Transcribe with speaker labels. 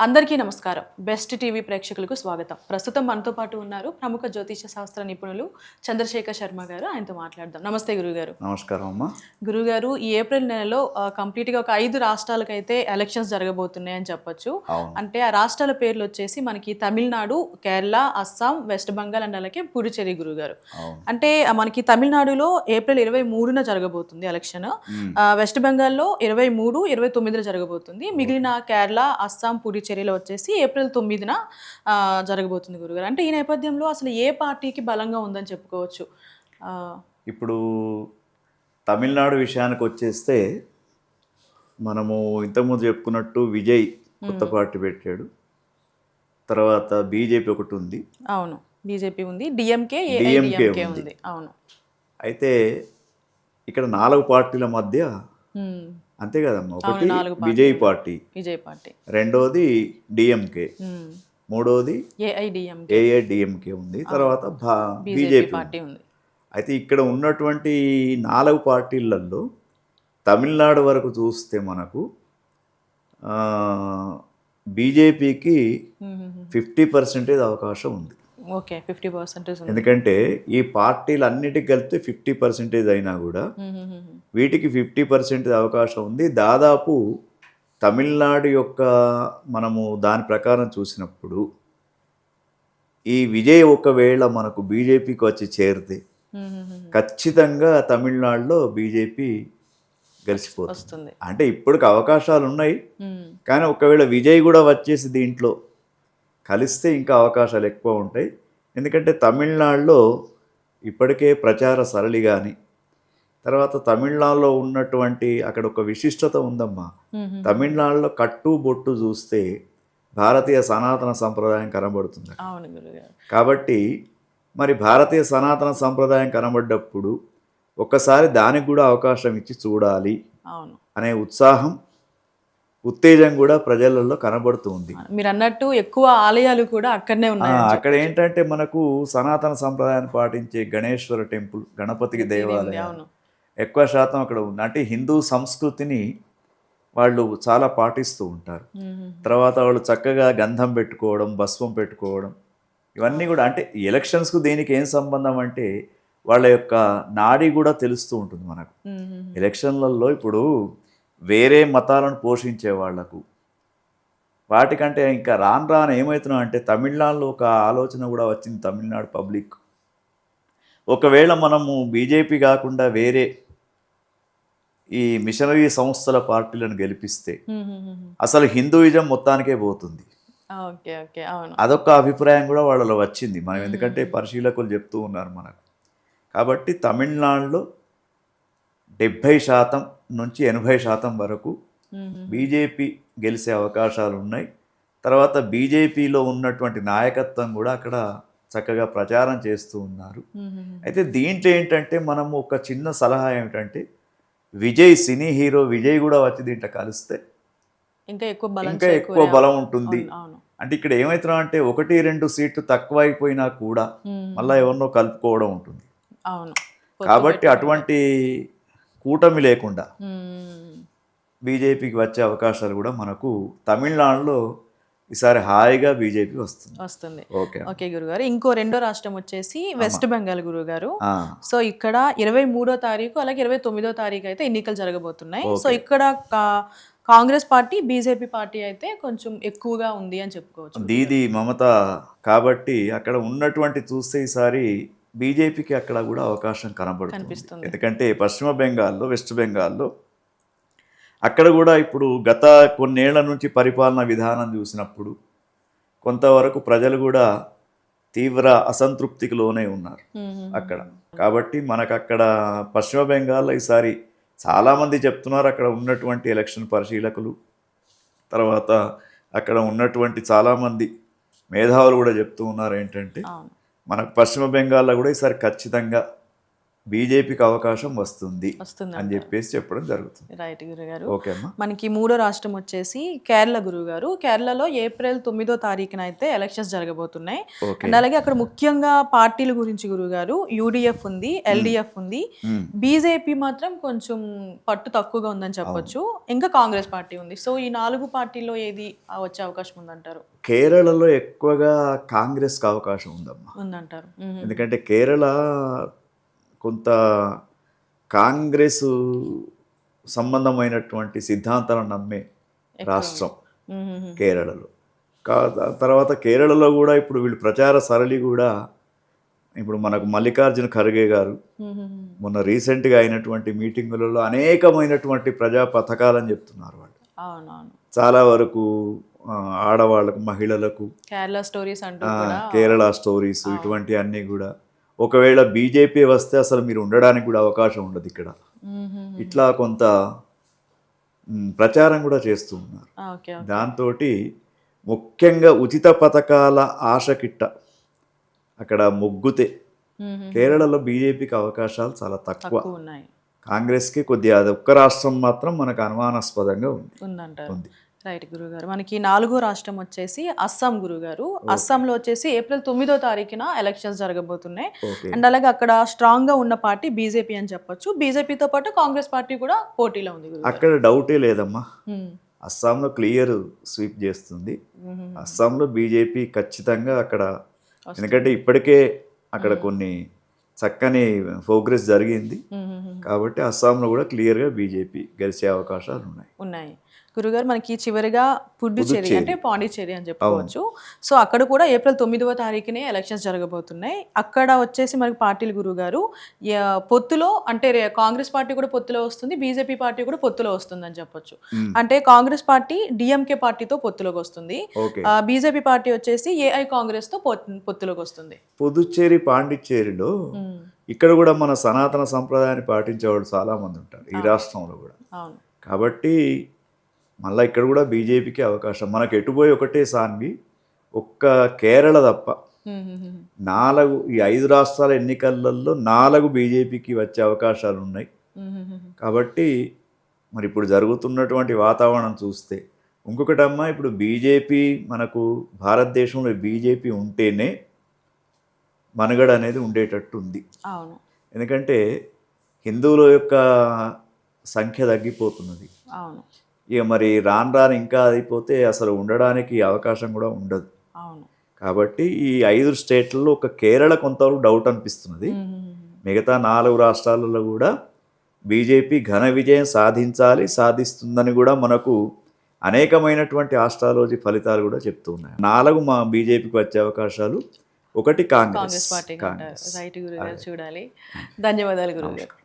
Speaker 1: అందరికీ నమస్కారం. Best TV ప్రేక్షకులకు స్వాగతం. ప్రస్తుతం మనతో పాటు ఉన్నారు ప్రముఖ జ్యోతిష శాస్త్ర నిపుణులు చంద్రశేఖర్ శర్మ గారు. ఆయనతో మాట్లాడదాం. నమస్తే గురుగారు.
Speaker 2: నమస్కారం అమ్మా.
Speaker 1: గురుగారు, ఈ ఏప్రిల్ నెలలో కంప్లీట్‌గా ఒక 5 రాష్ట్రాలకైతే ఎలక్షన్స్ జరగబోతున్నాయని చెప్పొచ్చు. అంటే ఆ రాష్ట్రాల పేర్లు వచ్చేసి మనకి తమిళనాడు, కేరళ, అస్సాం, వెస్ట్ బెంగాల్ అండ్ అలాగే పుదుచ్చేరి గురుగారు. అంటే మనకి తమిళనాడులో ఏప్రిల్ 23న జరగబోతుంది ఎలక్షన్. వెస్ట్ బెంగాల్‌లో 23, 29న జరగబోతుంది. మిగిలిన కేరళ, అస్సాం, పుదుచ్చేరిలో వచ్చేసి ఏప్రిల్ 9న జరగబోతుంది గురుగారు. అంటే ఈ నేపథ్యంలో అసలు ఏ పార్టీకి బలంగా ఉందని చెప్పుకోవచ్చు?
Speaker 2: ఇప్పుడు తమిళనాడు విషయానికి వచ్చేస్తే మనము ఇంతకుముందు చెప్పుకున్నట్టు విజయ్ కొత్త పార్టీ పెట్టాడు. తర్వాత బీజేపీ ఒకటి ఉంది.
Speaker 1: అవును, బీజేపీ ఉంది. డిఎంకే ఉంది. అవును.
Speaker 2: అయితే ఇక్కడ 4 పార్టీల మధ్య అంతే కదమ్మా. ఒకటి విజయ్ పార్టీ, రెండోది డిఎంకే, మూడోది ఏఐడిఎంకే ఉంది, తర్వాత బీజేపీ పార్టీ ఉంది. అయితే ఇక్కడ ఉన్నటువంటి 4 పార్టీలలో తమిళనాడు వరకు చూస్తే మనకు బీజేపీకి 50% అవకాశం ఉంది.
Speaker 1: ఓకే, 50%.
Speaker 2: ఎందుకంటే ఈ పార్టీలు అన్నిటికి కలిపితే 50% అయినా కూడా వీటికి 50% అవకాశం ఉంది. దాదాపు తమిళనాడు యొక్క మనము దాని ప్రకారం చూసినప్పుడు ఈ విజయ్ ఒకవేళ మనకు బీజేపీకి వచ్చి చేరితే ఖచ్చితంగా తమిళనాడులో బీజేపీ గెలిచిపోతుంది. అంటే ఇప్పటికి అవకాశాలు ఉన్నాయి, కానీ ఒకవేళ విజయ్ కూడా వచ్చేసి దీంట్లో కలిస్తే ఇంకా అవకాశాలు ఎక్కువ ఉంటాయి. ఎందుకంటే తమిళనాడులో ఇప్పటికే ప్రచార సరళి కానీ, తర్వాత తమిళనాడులో ఉన్నటువంటి అక్కడ ఒక విశిష్టత ఉందమ్మా. తమిళనాడులో కట్టు బొట్టు చూస్తే భారతీయ సనాతన సంప్రదాయం కనబడుతుంది. కాబట్టి మరి భారతీయ సనాతన సంప్రదాయం కనబడ్డప్పుడు ఒక్కసారి దానికి కూడా అవకాశం ఇచ్చి చూడాలి అనే ఉత్సాహం, ఉత్తేజం కూడా ప్రజలలో కనబడుతుంది.
Speaker 1: మీరు అన్నట్టు ఎక్కువ ఆలయాలు కూడా అక్కడనే ఉన్నాయి.
Speaker 2: అక్కడ ఏంటంటే మనకు సనాతన సంప్రదాయాన్ని పాటించే గణేశ్వర టెంపుల్, గణపతికి దేవాలయం ఎక్కువ శాతం అక్కడ ఉంది. అంటే హిందూ సంస్కృతిని వాళ్ళు చాలా పాటిస్తూ ఉంటారు. తర్వాత వాళ్ళు చక్కగా గంధం పెట్టుకోవడం, భస్మం పెట్టుకోవడం, ఇవన్నీ కూడా. అంటే ఎలక్షన్స్కు దీనికి ఏం సంబంధం అంటే వాళ్ళ యొక్క నాడి కూడా తెలుస్తూ ఉంటుంది మనకు. ఎలక్షన్లలో ఇప్పుడు వేరే మతాలను పోషించే వాళ్లకు వాటికంటే ఇంకా రాను ఏమవుతున్నాం అంటే తమిళనాడులో ఒక ఆలోచన కూడా వచ్చింది తమిళనాడు పబ్లిక్. ఒకవేళ మనము బీజేపీ కాకుండా వేరే ఈ మిషనరీ సంస్థల పార్టీలను గెలిపిస్తే అసలు హిందూయిజం మొత్తానికే పోతుంది. అదొక అభిప్రాయం కూడా వాళ్ళలో వచ్చింది. మనం ఎందుకంటే పరిశీలకులు చెప్తూ ఉన్నారు మనకు. కాబట్టి తమిళనాడులో 70% నుంచి 80% వరకు బీజేపీ గెలిచే అవకాశాలు ఉన్నాయి. తర్వాత బీజేపీలో ఉన్నటువంటి నాయకత్వం కూడా అక్కడ చక్కగా ప్రచారం చేస్తూ ఉన్నారు. అయితే దీంట్లో ఏంటంటే మనము ఒక చిన్న సలహా ఏమిటంటే విజయ్, సినీ హీరో విజయ్ కూడా వచ్చి దీంట్లో కలిస్తే ఇంకా ఎక్కువ బలం ఉంటుంది. అంటే ఇక్కడ ఏమవుతున్నా అంటే 1-2 సీట్లు తక్కువ అయిపోయినా కూడా మళ్ళీ ఎవరినో కలుపుకోవడం ఉంటుంది. కాబట్టి అటువంటి కూటమి లేకుండా బీజేపీకి వచ్చే అవకాశాలు కూడా మనకు తమిళనాడులో ఈసారి హాయిగా బీజేపీ వస్తుంది.
Speaker 1: ఓకే గురుగారు. ఇంకో రెండో రాష్ట్రం వచ్చేసి వెస్ట్ బెంగాల్ గురుగారు. సో ఇక్కడ 23వ తారీఖు అలాగే 29వ తారీఖు అయితే ఎన్నికలు జరగబోతున్నాయి. సో ఇక్కడ కాంగ్రెస్ పార్టీ, బీజేపీ పార్టీ అయితే కొంచెం ఎక్కువగా ఉంది అని చెప్పుకోవచ్చు.
Speaker 2: దీది మమత కాబట్టి అక్కడ ఉన్నటువంటి చూస్తే ఈసారి బీజేపీకి అక్కడ కూడా అవకాశం కనిపిస్తుంది. ఎందుకంటే పశ్చిమ బెంగాల్లో, వెస్ట్ బెంగాల్లో అక్కడ కూడా ఇప్పుడు గత కొన్నేళ్ల నుంచి పరిపాలన విధానం చూసినప్పుడు కొంతవరకు ప్రజలు కూడా తీవ్ర అసంతృప్తికి లోనే ఉన్నారు అక్కడ. కాబట్టి మనకు అక్కడ పశ్చిమ బెంగాల్లో ఈసారి చాలామంది చెప్తున్నారు, అక్కడ ఉన్నటువంటి ఎలక్షన్ పరిశీలకులు, తర్వాత అక్కడ ఉన్నటువంటి చాలామంది మేధావులు కూడా చెప్తూ ఉన్నారు ఏంటంటే మనకు పశ్చిమ బెంగాల్లో కూడా ఈసారి ఖచ్చితంగా బీజేపీకి అవకాశం వస్తుంది
Speaker 1: వస్తుంది
Speaker 2: అని చెప్పేసి చెప్పడం జరుగుతుంది.
Speaker 1: రైట్ గురుగారు.
Speaker 2: ఓకే అమ్మా.
Speaker 1: మనకి మూడో రాష్ట్రం వచ్చేసి కేరళ గురుగారు. కేరళలో ఏప్రిల్ 9వ తారీఖున అయితే ఎలక్షన్స్ జరగబోతున్నాయి.
Speaker 2: ఓకే.
Speaker 1: అండ్ అలాగే అక్కడ ముఖ్యంగా పార్టీల గురించి గురుగారు యూడిఎఫ్ ఉంది, ఎల్డిఎఫ్ ఉంది, బీజేపీ మాత్రం కొంచెం పట్టు తక్కువగా ఉందని చెప్పొచ్చు, ఇంకా కాంగ్రెస్ పార్టీ ఉంది. సో ఈ 4 పార్టీల్లో ఏది వచ్చే అవకాశం ఉందంటారు?
Speaker 2: కేరళలో ఎక్కువగా కాంగ్రెస్కి అవకాశం ఉందమ్మా.
Speaker 1: ఉందంటారు.
Speaker 2: ఎందుకంటే కేరళ కొంత కాంగ్రెస్ సంబంధమైనటువంటి సిద్ధాంతాలను నమ్మే రాష్ట్రం కేరళలో. తర్వాత కేరళలో కూడా ఇప్పుడు వీళ్ళు ప్రచార సరళి కూడా ఇప్పుడు మనకు మల్లికార్జున ఖర్గే గారు మొన్న రీసెంట్గా అయినటువంటి మీటింగులలో అనేకమైనటువంటి ప్రజా పథకాలని చెప్తున్నారు వాళ్ళు.
Speaker 1: అవునవును.
Speaker 2: చాలా వరకు ఆడవాళ్ళకు, మహిళలకు
Speaker 1: కేరళ స్టోరీస్ అంటూ
Speaker 2: కేరళ స్టోరీస్ ఇటువంటి అన్నీ కూడా. ఒకవేళ బీజేపీ వస్తే అసలు మీరు ఉండడానికి కూడా అవకాశం ఉండదు ఇక్కడ. ఇట్లా కొంత ప్రచారం కూడా చేస్తూ ఉన్నారు. దాంతో ముఖ్యంగా ఉచిత పథకాల ఆశకిట్ట అక్కడ మొగ్గుతే కేరళలో బీజేపీకి అవకాశాలు చాలా తక్కువ. కాంగ్రెస్కి కొద్దిగా అది ఒక్క రాష్ట్రం మాత్రం మనకు అనుమానాస్పదంగా ఉంది.
Speaker 1: రైట్ గురుగారు. మనకి 4వ రాష్ట్రం వచ్చేసి అస్సాం గురుగారు. అస్సాంలో వచ్చేసి ఏప్రిల్ 9వ తారీఖున ఎలక్షన్స్ జరగబోతున్నాయి. అండ్ అలాగే అక్కడ స్ట్రాంగ్ గా ఉన్న పార్టీ బీజేపీ అని చెప్పొచ్చు. బీజేపీతో పాటు కాంగ్రెస్ పార్టీ కూడా పోటీలో ఉంది.
Speaker 2: అక్కడ డౌటే లేదమ్మా, అస్సాంలో క్లియర్ స్వీప్ చేస్తుంది. అస్సాంలో బీజేపీ ఖచ్చితంగా అక్కడ, ఎందుకంటే ఇప్పటికే అక్కడ కొన్ని చక్కని ప్రోగ్రెస్ జరిగింది కాబట్టి అస్సాంలో కూడా క్లియర్గా బీజేపీ గెలిచే అవకాశాలు ఉన్నాయి.
Speaker 1: గురుగారు మనకి చివరిగా పుదుచ్చేరి అంటే పాండిచ్చేరి అని చెప్పుకోవచ్చు. సో అక్కడ కూడా ఏప్రిల్ 9వ తారీఖునే ఎలక్షన్స్ జరగబోతున్నాయి. అక్కడ వచ్చేసి మనకి పార్టీలు గురుగారు పొత్తులో, అంటే కాంగ్రెస్ పార్టీ కూడా పొత్తులో వస్తుంది, బీజేపీ పార్టీ కూడా పొత్తులో వస్తుంది అని చెప్పొచ్చు. అంటే కాంగ్రెస్ పార్టీ డిఎంకే పార్టీతో పొత్తులోకి వస్తుంది, బీజేపీ పార్టీ వచ్చేసి ఏఐ కాంగ్రెస్ తో పొత్తులోకి వస్తుంది.
Speaker 2: పుదుచ్చేరి, పాండిచ్చేరిలో ఇక్కడ కూడా మన సనాతన సంప్రదాయాన్ని పాటించేవాళ్ళు చాలా మంది ఉంటారు ఈ రాష్ట్రంలో కూడా. కాబట్టి మళ్ళీ ఇక్కడ కూడా బీజేపీకి అవకాశం. మనకు ఎటుపోయి ఒకటే సాన్వి, ఒక్క కేరళ తప్ప 4 ఈ 5 రాష్ట్రాల ఎన్నికలలో 4 బీజేపీకి వచ్చే అవకాశాలు ఉన్నాయి. కాబట్టి మరి ఇప్పుడు జరుగుతున్నటువంటి వాతావరణం చూస్తే ఇంకొకటమ్మా, ఇప్పుడు బీజేపీ మనకు భారతదేశంలో బీజేపీ ఉంటేనే మనుగడ అనేది ఉండేటట్టు ఉంది. ఎందుకంటే హిందువుల యొక్క సంఖ్య తగ్గిపోతున్నది. ఇక మరి రాను ఇంకా అయిపోతే అసలు ఉండడానికి అవకాశం కూడా ఉండదు. కాబట్టి ఈ 5 స్టేట్లలో ఒక కేరళ కొంతవరకు డౌట్ అనిపిస్తున్నది. మిగతా 4 రాష్ట్రాలలో కూడా బీజేపీ ఘన విజయం సాధిస్తుందని కూడా మనకు అనేకమైనటువంటి ఆస్ట్రాలజీ ఫలితాలు కూడా చెప్తూ ఉన్నాయి. 4 మా బీజేపీకి వచ్చే అవకాశాలు, 1 కాంగ్రెస్.
Speaker 1: రైట్ గురుగారు, చూడాలి. ధన్యవాదాలు గురుగారు.